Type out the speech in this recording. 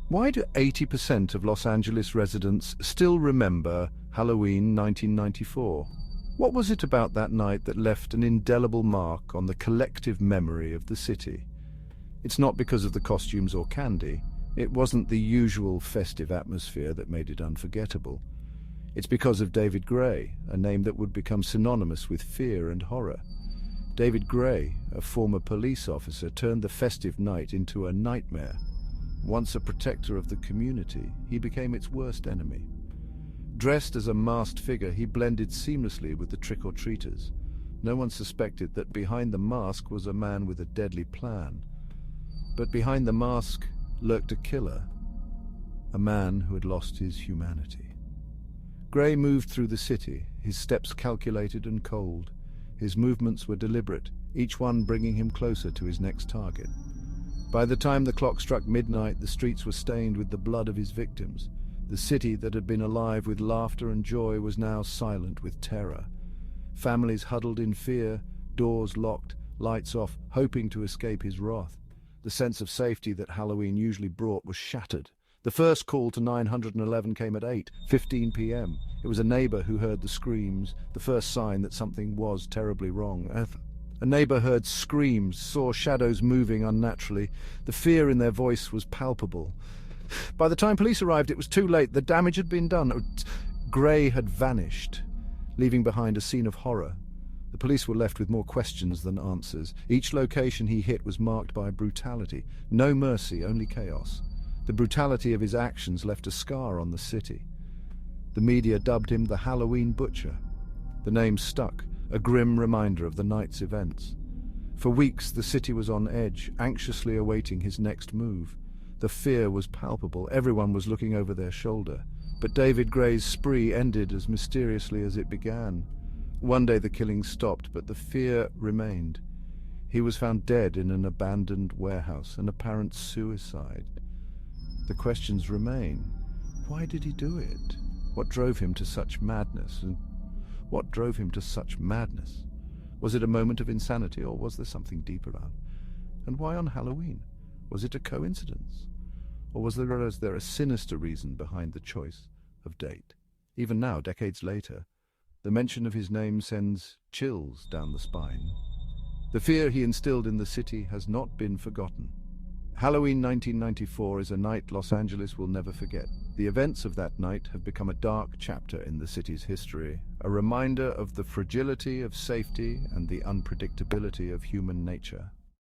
Why do 80% of Los Angeles residents still remember Halloween 1994? What was it about that night that left an indelible mark on the collective memory of the city? It's not because of the costumes or candy. It wasn't the usual festive atmosphere that made it unforgettable. It's because of David Gray, a name that would become synonymous with fear and horror. David Gray, a former police officer, turned the festive night into a nightmare. Once a protector of the community, he became its worst enemy. Dressed as a masked figure, he blended seamlessly with the trick-or-treaters. No one suspected that behind the mask was a man with a deadly plan. But behind the mask lurked a killer, a man who had lost his humanity. Gray moved through the city, his steps calculated and cold. His movements were deliberate, each one bringing him closer to his next target. By the time the clock struck midnight, the streets were stained with the blood of his victims. The city that had been alive with laughter and joy was now silent with terror. Families huddled in fear, doors locked, lights off, hoping to escape his wrath. The sense of safety that Halloween usually brought was shattered. The first call to 911 came at 8:15 p.m. It was a neighbor who heard the screams, the first sign that something was terribly wrong. A neighbor heard screams, saw shadows moving unnaturally. The fear in their voice was palpable. By the time police arrived, it was too late. The damage had been done. Gray had vanished, leaving behind a scene of horror. The police were left with more questions than answers. Each location he hit was marked by brutality. No mercy, only chaos. The brutality of his actions left a scar on the city. The media dubbed him the Halloween Butcher. The name stuck, a grim reminder of the night's events. For weeks, the city was on edge, anxiously awaiting his next move. The fear was palpable. Everyone was looking over their shoulder. But David Gray's spree ended as mysteriously as it began. One day the killing stopped, but the fear remained. He was found dead in an abandoned warehouse, an apparent suicide. The questions remain. Why did he do it? What drove him to such madness? And what drove him to such madness? Was it a moment of insanity, or was there something deeper on? And why on Halloween? Was it a coincidence? Or was there a sinister reason behind the choice of date? Even now, decades later, the mention of his name sends chills down the spine. The fear he instilled in the city has not been forgotten. Halloween 1994 is a night Los Angeles will never forget. The events of that night have become a dark chapter in the city's history, a reminder of the fragility of safety and the unpredictability of human nature.